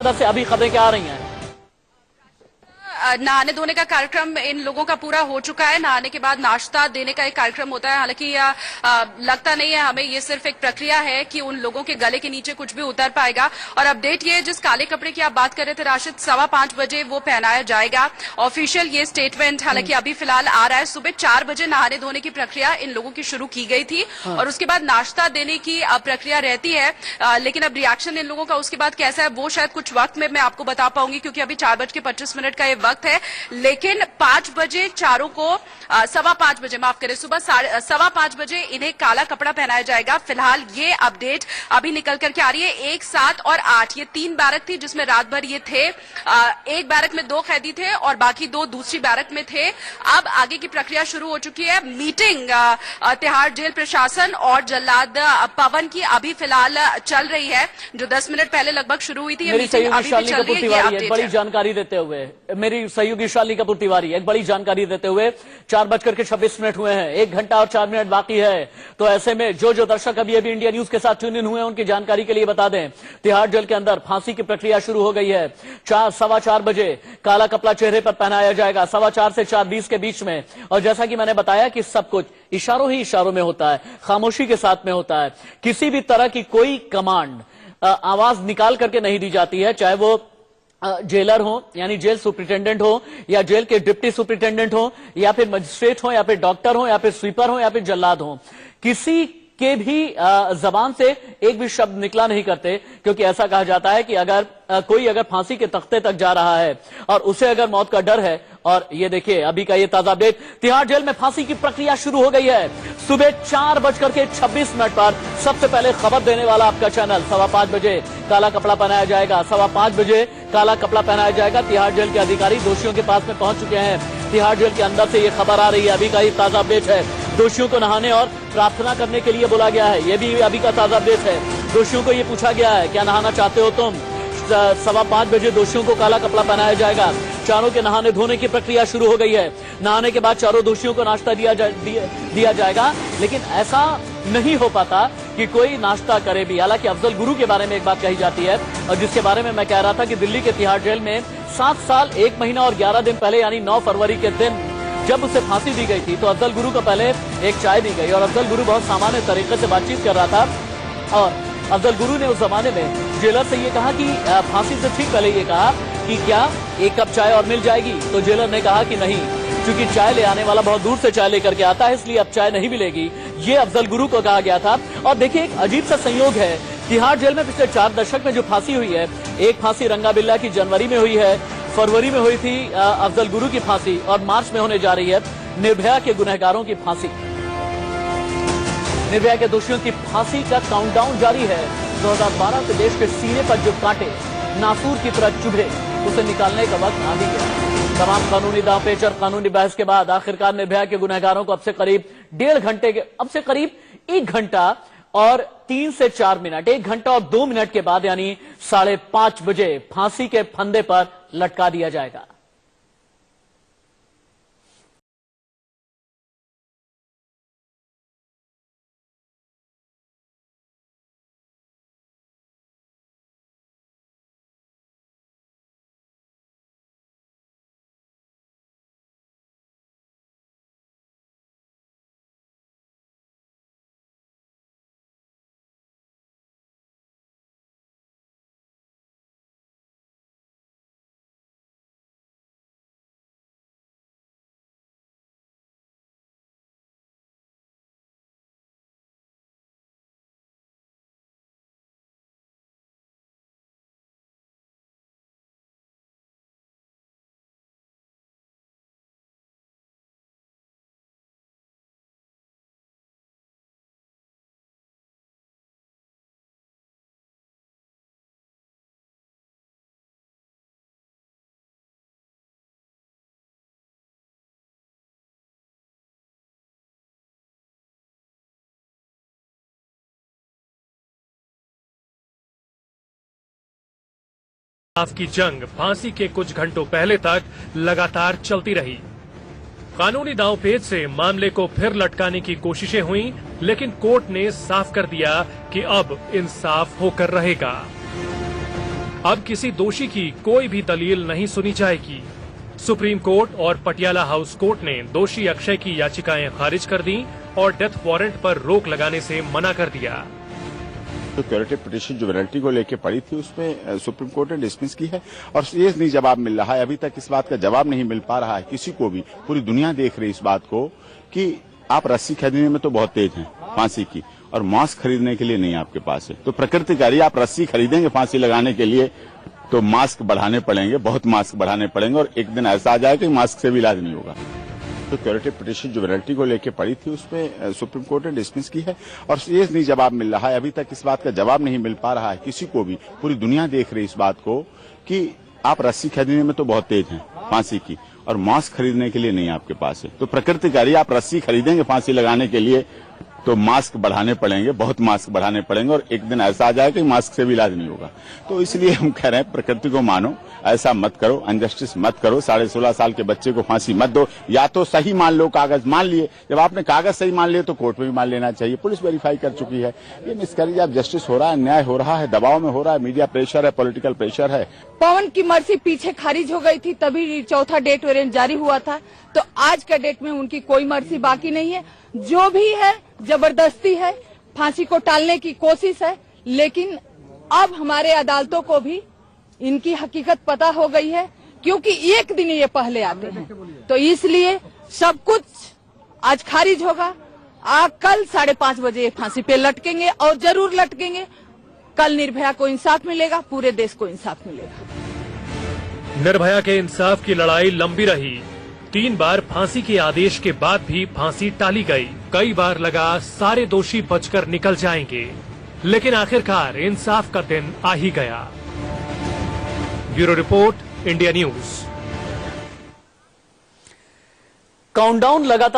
से अभी खबरें क्या आ रही हैं? नहाने धोने का कार्यक्रम इन लोगों का पूरा हो चुका है। नहाने के बाद नाश्ता देने का एक कार्यक्रम होता है। हालांकि लगता नहीं है हमें, ये सिर्फ एक प्रक्रिया है कि उन लोगों के गले के नीचे कुछ भी उतर पाएगा। और अपडेट ये, जिस काले कपड़े की आप बात कर रहे थे राशिद, 5:15 बजे वो पहनाया जाएगा। ऑफिशियल ये स्टेटमेंट हालांकि अभी फिलहाल आ रहा है। सुबह 4 बजे नहाने धोने की प्रक्रिया इन लोगों की शुरू की गई थी और उसके बाद नाश्ता देने की प्रक्रिया रहती है। लेकिन अब रिएक्शन इन लोगों का उसके बाद कैसा है वो शायद कुछ वक्त में मैं आपको बता पाऊंगी, क्योंकि अभी 4:25 का ये वक्त है। लेकिन 5 बजे चारों को 5:15 बजे, माफ करें, सुबह 5:15 बजे इन्हें काला कपड़ा पहनाया जाएगा। फिलहाल ये अपडेट अभी निकल करके आ रही है। 1, 7 और 8 ये 3 बैरक थी जिसमें रात भर ये थे। एक बैरक में 2 कैदी थे और बाकी 2 दूसरी बैरक में थे। अब आगे की प्रक्रिया शुरू हो चुकी है। मीटिंग तिहाड़ जेल प्रशासन और जल्लाद पवन की अभी फिलहाल चल रही है, जो 10 मिनट पहले लगभग शुरू हुई थी। मेरी सहयोगी शालिनी कपूर तिवारी एक बड़ी जानकारी देते हुए, मेरी सहयोगी शालिनी कपूर तिवारी एक बड़ी जानकारी देते हुए 4:26 हुए हैं, 1 घंटा और 4 मिनट बाकी है। तो ऐसे में जो दर्शक अभी इंडिया न्यूज के साथ ट्यून इन हुए हैं, उनकी जानकारी के लिए बता दें, तिहाड़ जेल के अंदर फांसी की प्रक्रिया शुरू हो गई है। 4:15 बजे काला कपड़ा चेहरे पर पहनाया जाएगा, 4:15 से 4:20 के बीच में। और जैसा कि मैंने बताया कि सब कुछ इशारों ही इशारों में होता है, खामोशी के साथ में होता है। किसी भी तरह की कोई कमांड आवाज निकाल करके नहीं दी जाती है, चाहे वो जेलर हो यानी जेल सुपरिटेंडेंट हो, या जेल के डिप्टी सुपरिटेंडेंट हो, या फिर मजिस्ट्रेट हो, या फिर डॉक्टर हो, या फिर स्वीपर हो, या फिर जल्लाद हो। किसी के भी जबान से एक भी शब्द निकला नहीं करते, क्योंकि ऐसा कहा जाता है कि अगर कोई अगर फांसी के तख्ते तक जा रहा है और उसे अगर मौत का डर है। और ये देखिए अभी का ये ताजा अपडेट, तिहाड़ जेल में फांसी की प्रक्रिया शुरू हो गई है। सुबह 4:26 पर सबसे पहले खबर देने वाला आपका चैनल। 5:15 बजे काला कपड़ा पहनाया जाएगा, 5:15 बजे काला कपड़ा पहनाया जाएगा। तिहाड़ जेल के अधिकारी दोषियों के पास में पहुंच चुके हैं। तिहाड़ जेल के अंदर से ये खबर आ रही है, अभी का ये ताजा अपडेट है। दोषियों को नहाने और प्रार्थना करने के लिए बोला गया है, ये भी अभी का ताजा अपडेट है। दोषियों को ये पूछा गया है, क्या नहाना चाहते हो तुम? 5:15 बजे दोषियों को काला कपड़ा पहनाया जाएगा। चारों के नहाने धोने की प्रक्रिया शुरू हो गई है। नहाने के बाद चारों दोषियों को नाश्ता दिया जाएगा। लेकिन ऐसा नहीं हो पाता कि कोई नाश्ता करे भी। हालांकि अफजल गुरु के बारे में एक बात कही जाती है, और जिसके बारे में मैं कह रहा था कि दिल्ली के तिहाड़ जेल में 7 साल 1 महीना और 11 दिन पहले यानी 9 फरवरी के दिन जब उसे फांसी दी गई थी, तो अफजल गुरु को पहले एक चाय दी गई और अफजल गुरु बहुत सामान्य तरीके से बातचीत कर रहा था। और अफजल गुरु ने उस जमाने में जेलर से ये कहा कि फांसी से ठीक पहले ये कहा कि क्या 1 कप चाय और मिल जाएगी? तो जेलर ने कहा कि नहीं, क्योंकि चाय ले आने वाला बहुत दूर से चाय लेकर के आता है, इसलिए अब चाय नहीं मिलेगी। ये अफजल गुरु को कहा गया था। और देखिए एक अजीब सा संयोग है, तिहाड़ जेल में पिछले 4 दशक में जो फांसी हुई है, एक फांसी रंगा बिल्ला की जनवरी में हुई है, फरवरी में हुई थी अफजल गुरु की फांसी, और मार्च में होने जा रही है निर्भया के गुनहगारों की फांसी। निर्भया के दोषियों की फांसी का काउंटडाउन जारी है। 2012 से देश के सीने पर जो कांटे नासूर की तरह चुभे, उसे निकालने का वक्त आ भी गया। तमाम कानूनी दांवपेच और कानूनी बहस के बाद आखिरकार निर्भया के गुनहगारों को अब से करीब 1 घंटा और 3 से 4 मिनट, 1 घंटा और 2 मिनट के बाद यानी 5:30 बजे फांसी के फंदे पर लटका दिया जाएगा। की जंग फांसी के कुछ घंटों पहले तक लगातार चलती रही। कानूनी दांवपेच से मामले को फिर लटकाने की कोशिशें हुई, लेकिन कोर्ट ने साफ कर दिया कि अब इंसाफ होकर रहेगा। अब किसी दोषी की कोई भी दलील नहीं सुनी जाएगी। सुप्रीम कोर्ट और पटियाला हाउस कोर्ट ने दोषी अक्षय की याचिकाएं खारिज कर दी और डेथ वारंट पर रोक लगाने से मना कर दिया। तो क्यूरेटिव पिटीशन जो पेनल्टी को लेकर पड़ी थी उसमें सुप्रीम कोर्ट ने डिसमिस की है और ये नहीं जवाब मिल रहा है, अभी तक इस बात का जवाब नहीं मिल पा रहा है किसी को भी। पूरी दुनिया देख रही इस बात को कि आप रस्सी खरीदने में तो बहुत तेज हैं फांसी की, और मास्क खरीदने के लिए नहीं आपके पास है। तो प्रकृति कह रही है आप रस्सी खरीदेंगे फांसी लगाने के लिए तो मास्क बढ़ाने पड़ेंगे, बहुत मास्क बढ़ाने पड़ेंगे, और एक दिन ऐसा आ जाएगा कि मास्क से भी इलाज नहीं होगा। तो क्यूरेटिव पिटीशन जो पेनल्टी को लेकर पड़ी थी उसमें सुप्रीम कोर्ट ने डिसमिस की है और ये नहीं जवाब मिल रहा है, अभी तक इस बात का जवाब नहीं मिल पा रहा है किसी को भी। पूरी दुनिया देख रही इस बात को कि आप रस्सी खरीदने में तो बहुत तेज हैं फांसी की, और मास्क खरीदने के लिए नहीं आपके पास है। तो प्रकृति कह रही है आप रस्सी खरीदेंगे फांसी लगाने के लिए तो मास्क बढ़ाने पड़ेंगे, बहुत मास्क बढ़ाने पड़ेंगे, और एक दिन ऐसा आ जाएगा कि मास्क से भी इलाज नहीं होगा। तो इसलिए हम कह रहे हैं प्रकृति को मानो, ऐसा मत करो, अनजस्टिस मत करो, 16.5 साल के बच्चे को फांसी मत दो। या तो सही मान लो, कागज मान लिए, जब आपने कागज सही मान लिए तो कोर्ट में भी मान लेना चाहिए। पुलिस वेरीफाई कर चुकी है। ये मिसकैरेज ऑफ जस्टिस हो रहा है, न्याय हो रहा है, दबाव में हो रहा है, मीडिया प्रेशर है, पॉलिटिकल प्रेशर है। पवन की मर्जी पीछे खारिज हो गई थी, तभी चौथा डेथ वारंट जारी हुआ था। तो आज का डेट में उनकी कोई मर्जी बाकी नहीं है। जो भी है जबरदस्ती है, फांसी को टालने की कोशिश है, लेकिन अब हमारे अदालतों को भी इनकी हकीकत पता हो गई है, क्योंकि एक दिन ये पहले आते हैं। तो इसलिए सब कुछ आज खारिज होगा। कल 5:30 बजे ये फांसी पे लटकेंगे, और जरूर लटकेंगे। कल निर्भया को इंसाफ मिलेगा, पूरे देश को इंसाफ मिलेगा। निर्भया के इंसाफ की लड़ाई लंबी रही। 3 बार फांसी के आदेश के बाद भी फांसी टाली गई। कई बार लगा सारे दोषी बचकर निकल जाएंगे, लेकिन आखिरकार इंसाफ का दिन आ ही गया। Bureau report, India news. Countdown लगातार